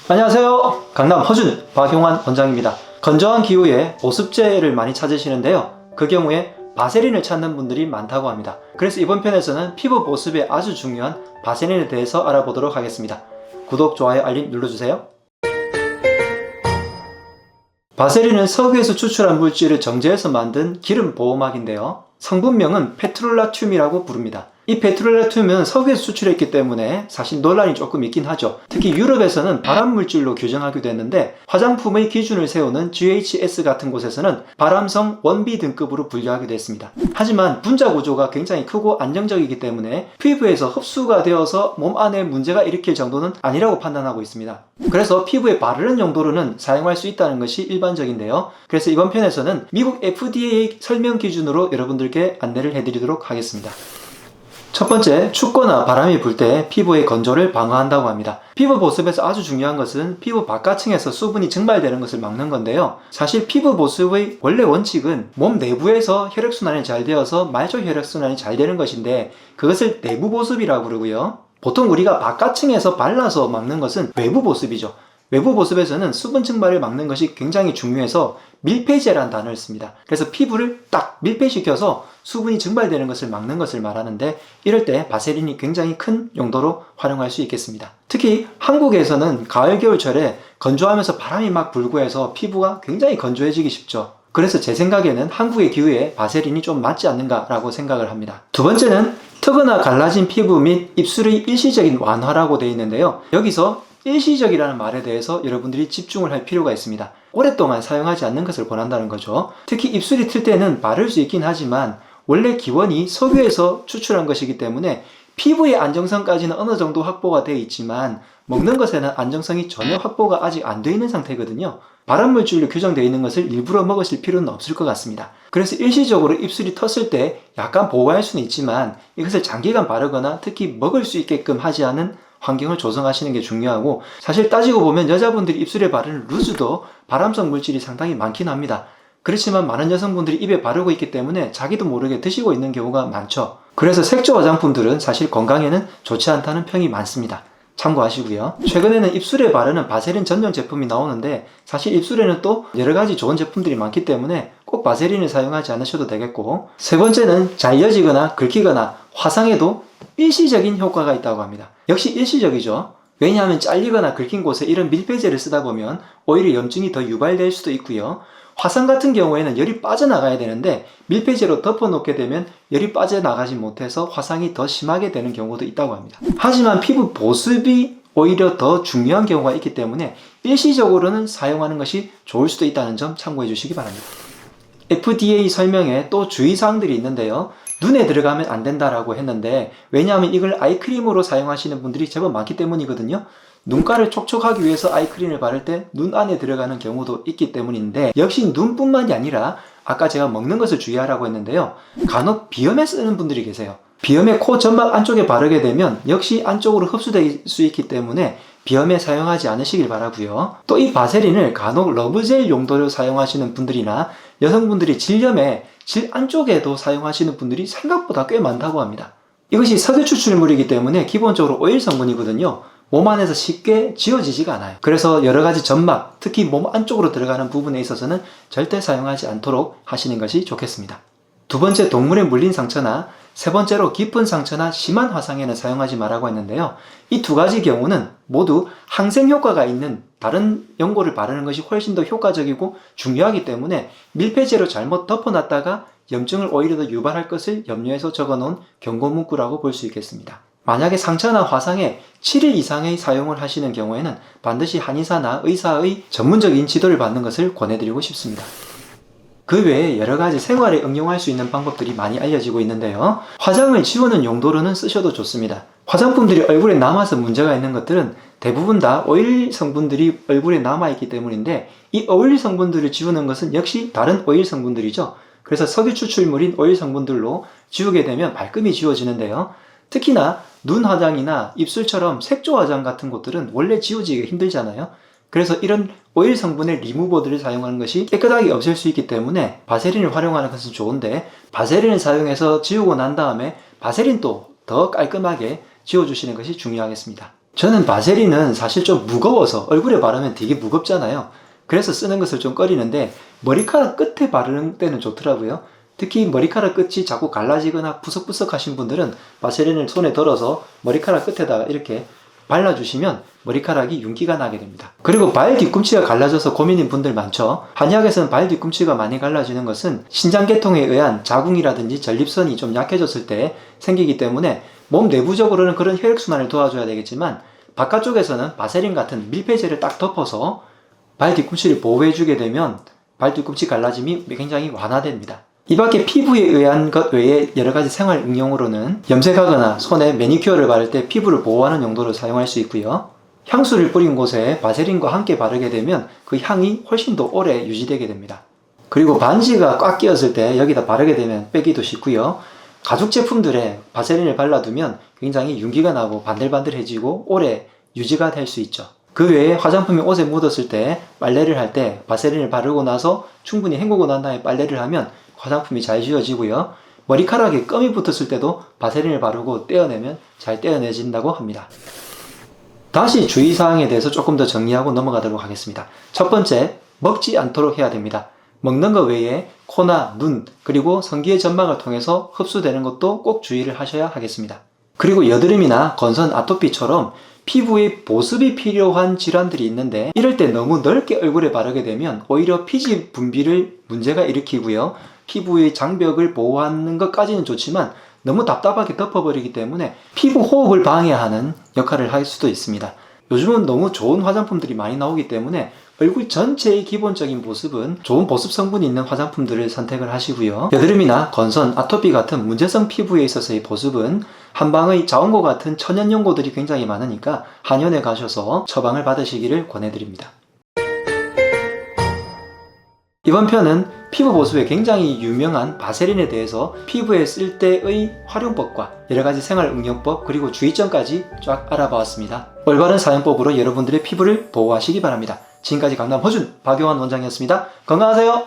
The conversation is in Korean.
안녕하세요. 강남 허준 박용환 원장입니다. 건조한 기후에 보습제를 많이 찾으시는데요. 그 경우에 바세린을 찾는 분들이 많다고 합니다. 그래서 이번 편에서는 피부 보습에 아주 중요한 바세린에 대해서 알아보도록 하겠습니다. 구독, 좋아요, 알림 눌러주세요. 바세린은 석유에서 추출한 물질을 정제해서 만든 기름 보호막인데요. 성분명은 페트롤라튬이라고 부릅니다. 이 페트롤라튬은 석유에서 추출했기 때문에 사실 논란이 조금 있긴 하죠. 특히 유럽에서는 발암물질로 규정하기도 했는데 화장품의 기준을 세우는 GHS 같은 곳에서는 발암성 1B 등급으로 분류하기도 했습니다. 하지만 분자 구조가 굉장히 크고 안정적이기 때문에 피부에서 흡수가 되어서 몸 안에 문제가 일으킬 정도는 아니라고 판단하고 있습니다. 그래서 피부에 바르는 용도로는 사용할 수 있다는 것이 일반적인데요. 그래서 이번 편에서는 미국 FDA 설명 기준으로 여러분들께 안내를 해드리도록 하겠습니다. 첫 번째, 춥거나 바람이 불 때 피부의 건조를 방어한다고 합니다. 피부 보습에서 아주 중요한 것은 피부 바깥층에서 수분이 증발되는 것을 막는 건데요. 사실 피부 보습의 원래 원칙은 몸 내부에서 혈액순환이 잘 되어서 말초 혈액순환이 잘 되는 것인데 그것을 내부 보습이라고 부르고요. 보통 우리가 바깥층에서 발라서 막는 것은 외부 보습이죠. 외부 보습에서는 수분 증발을 막는 것이 굉장히 중요해서 밀폐제라는 단어를 씁니다. 그래서 피부를 딱 밀폐시켜서 수분이 증발되는 것을 막는 것을 말하는데 이럴 때 바세린이 굉장히 큰 용도로 활용할 수 있겠습니다. 특히 한국에서는 가을 겨울철에 건조하면서 바람이 막 불고 해서 피부가 굉장히 건조해지기 쉽죠. 그래서 제 생각에는 한국의 기후에 바세린이 좀 맞지 않는가라고 생각을 합니다. 두 번째는 트거나 갈라진 피부 및 입술의 일시적인 완화라고 되어 있는데요. 여기서 일시적이라는 말에 대해서 여러분들이 집중을 할 필요가 있습니다. 오랫동안 사용하지 않는 것을 권한다는 거죠. 특히 입술이 틀 때는 바를 수 있긴 하지만 원래 기원이 석유에서 추출한 것이기 때문에 피부의 안정성까지는 어느 정도 확보가 되어 있지만 먹는 것에는 안정성이 전혀 확보가 아직 안 되어 있는 상태거든요. 발암물질로 규정되어 있는 것을 일부러 먹으실 필요는 없을 것 같습니다. 그래서 일시적으로 입술이 텄을 때 약간 보호할 수는 있지만 이것을 장기간 바르거나 특히 먹을 수 있게끔 하지 않은 환경을 조성하시는 게 중요하고, 사실 따지고 보면 여자분들이 입술에 바르는 루즈도 발암성 물질이 상당히 많긴 합니다. 그렇지만 많은 여성분들이 입에 바르고 있기 때문에 자기도 모르게 드시고 있는 경우가 많죠. 그래서 색조 화장품들은 사실 건강에는 좋지 않다는 평이 많습니다. 참고하시고요. 최근에는 입술에 바르는 바세린 전용 제품이 나오는데 사실 입술에는 또 여러가지 좋은 제품들이 많기 때문에 꼭 바세린을 사용하지 않으셔도 되겠고, 세 번째는 잘려지거나 긁히거나 화상에도 일시적인 효과가 있다고 합니다. 역시 일시적이죠. 왜냐하면 잘리거나 긁힌 곳에 이런 밀폐제를 쓰다 보면 오히려 염증이 더 유발될 수도 있고요. 화상 같은 경우에는 열이 빠져나가야 되는데 밀폐제로 덮어놓게 되면 열이 빠져나가지 못해서 화상이 더 심하게 되는 경우도 있다고 합니다. 하지만 피부 보습이 오히려 더 중요한 경우가 있기 때문에 일시적으로는 사용하는 것이 좋을 수도 있다는 점 참고해 주시기 바랍니다. FDA 설명에 또 주의사항들이 있는데요. 눈에 들어가면 안 된다라고 했는데 왜냐하면 이걸 아이크림으로 사용하시는 분들이 제법 많기 때문이거든요. 눈가를 촉촉하기 위해서 아이크림을 바를 때 눈 안에 들어가는 경우도 있기 때문인데 역시 눈뿐만이 아니라 아까 제가 먹는 것을 주의하라고 했는데요. 간혹 비염에 쓰는 분들이 계세요. 비염에 코 점막 안쪽에 바르게 되면 역시 안쪽으로 흡수될 수 있기 때문에 비염에 사용하지 않으시길 바라고요. 또 이 바세린을 간혹 러브젤 용도로 사용하시는 분들이나 여성분들이 질염에 질 안쪽에도 사용하시는 분들이 생각보다 꽤 많다고 합니다. 이것이 석유 추출물이기 때문에 기본적으로 오일 성분이거든요. 몸 안에서 쉽게 지워지지가 않아요. 그래서 여러가지 점막, 특히 몸 안쪽으로 들어가는 부분에 있어서는 절대 사용하지 않도록 하시는 것이 좋겠습니다. 두 번째, 동물에 물린 상처나 세 번째로 깊은 상처나 심한 화상에는 사용하지 말라고 했는데요. 이 두 가지 경우는 모두 항생 효과가 있는 다른 연고를 바르는 것이 훨씬 더 효과적이고 중요하기 때문에 밀폐제로 잘못 덮어놨다가 염증을 오히려 더 유발할 것을 염려해서 적어놓은 경고 문구라고 볼 수 있겠습니다. 만약에 상처나 화상에 7일 이상의 사용을 하시는 경우에는 반드시 한의사나 의사의 전문적인 지도를 받는 것을 권해드리고 싶습니다. 그 외에 여러가지 생활에 응용할 수 있는 방법들이 많이 알려지고 있는데요. 화장을 지우는 용도로는 쓰셔도 좋습니다. 화장품들이 얼굴에 남아서 문제가 있는 것들은 대부분 다 오일 성분들이 얼굴에 남아있기 때문인데 이 오일 성분들을 지우는 것은 역시 다른 오일 성분들이죠. 그래서 석유 추출물인 오일 성분들로 지우게 되면 말끔히 지워지는데요. 특히나 눈 화장이나 입술처럼 색조 화장 같은 곳들은 원래 지워지기가 힘들잖아요. 그래서 이런 오일 성분의 리무버들을 사용하는 것이 깨끗하게 없앨 수 있기 때문에 바세린을 활용하는 것은 좋은데 바세린을 사용해서 지우고 난 다음에 바세린도 더 깔끔하게 지워주시는 것이 중요하겠습니다. 저는 바세린은 사실 좀 무거워서 얼굴에 바르면 되게 무겁잖아요. 그래서 쓰는 것을 좀 꺼리는데 머리카락 끝에 바르는 때는 좋더라고요. 특히 머리카락 끝이 자꾸 갈라지거나 푸석푸석 하신 분들은 바세린을 손에 덜어서 머리카락 끝에다가 이렇게 발라주시면 머리카락이 윤기가 나게 됩니다. 그리고 발 뒤꿈치가 갈라져서 고민인 분들 많죠. 한의학에서는 발 뒤꿈치가 많이 갈라지는 것은 신장계통에 의한 자궁이라든지 전립선이 좀 약해졌을 때 생기기 때문에 몸 내부적으로는 그런 혈액순환을 도와줘야 되겠지만 바깥쪽에서는 바세린 같은 밀폐제를 딱 덮어서 발 뒤꿈치를 보호해주게 되면 발 뒤꿈치 갈라짐이 굉장히 완화됩니다. 이 밖에 피부에 의한 것 외에 여러가지 생활 응용으로는 염색하거나 손에 매니큐어를 바를 때 피부를 보호하는 용도로 사용할 수 있고요. 향수를 뿌린 곳에 바세린과 함께 바르게 되면 그 향이 훨씬 더 오래 유지되게 됩니다. 그리고 반지가 꽉 끼었을 때 여기다 바르게 되면 빼기도 쉽고요. 가죽 제품들에 바세린을 발라두면 굉장히 윤기가 나고 반들반들해지고 오래 유지가 될 수 있죠. 그 외에 화장품이 옷에 묻었을 때 빨래를 할 때 바세린을 바르고 나서 충분히 헹구고 난 다음에 빨래를 하면 화장품이 잘 지워지고요. 머리카락에 껌이 붙었을 때도 바세린을 바르고 떼어내면 잘 떼어내진다고 합니다. 다시 주의사항에 대해서 조금 더 정리하고 넘어가도록 하겠습니다. 첫 번째, 먹지 않도록 해야 됩니다. 먹는 것 외에 코나 눈, 그리고 성기의 점막을 통해서 흡수되는 것도 꼭 주의를 하셔야 하겠습니다. 그리고 여드름이나 건선, 아토피처럼 피부에 보습이 필요한 질환들이 있는데 이럴 때 너무 넓게 얼굴에 바르게 되면 오히려 피지 분비를 문제가 일으키고요. 피부의 장벽을 보호하는 것까지는 좋지만 너무 답답하게 덮어버리기 때문에 피부 호흡을 방해하는 역할을 할 수도 있습니다. 요즘은 너무 좋은 화장품들이 많이 나오기 때문에 얼굴 전체의 기본적인 보습은 좋은 보습 성분이 있는 화장품들을 선택을 하시고요. 여드름이나 건선, 아토피 같은 문제성 피부에 있어서의 보습은 한방의 자원고 같은 천연 연고들이 굉장히 많으니까 한의원에 가셔서 처방을 받으시기를 권해드립니다. 이번 편은 피부 보습에 굉장히 유명한 바세린에 대해서 피부에 쓸 때의 활용법과 여러가지 생활 응용법 그리고 주의점까지 쫙 알아보았습니다. 올바른 사용법으로 여러분들의 피부를 보호하시기 바랍니다. 지금까지 강남 허준 박용환 원장이었습니다. 건강하세요.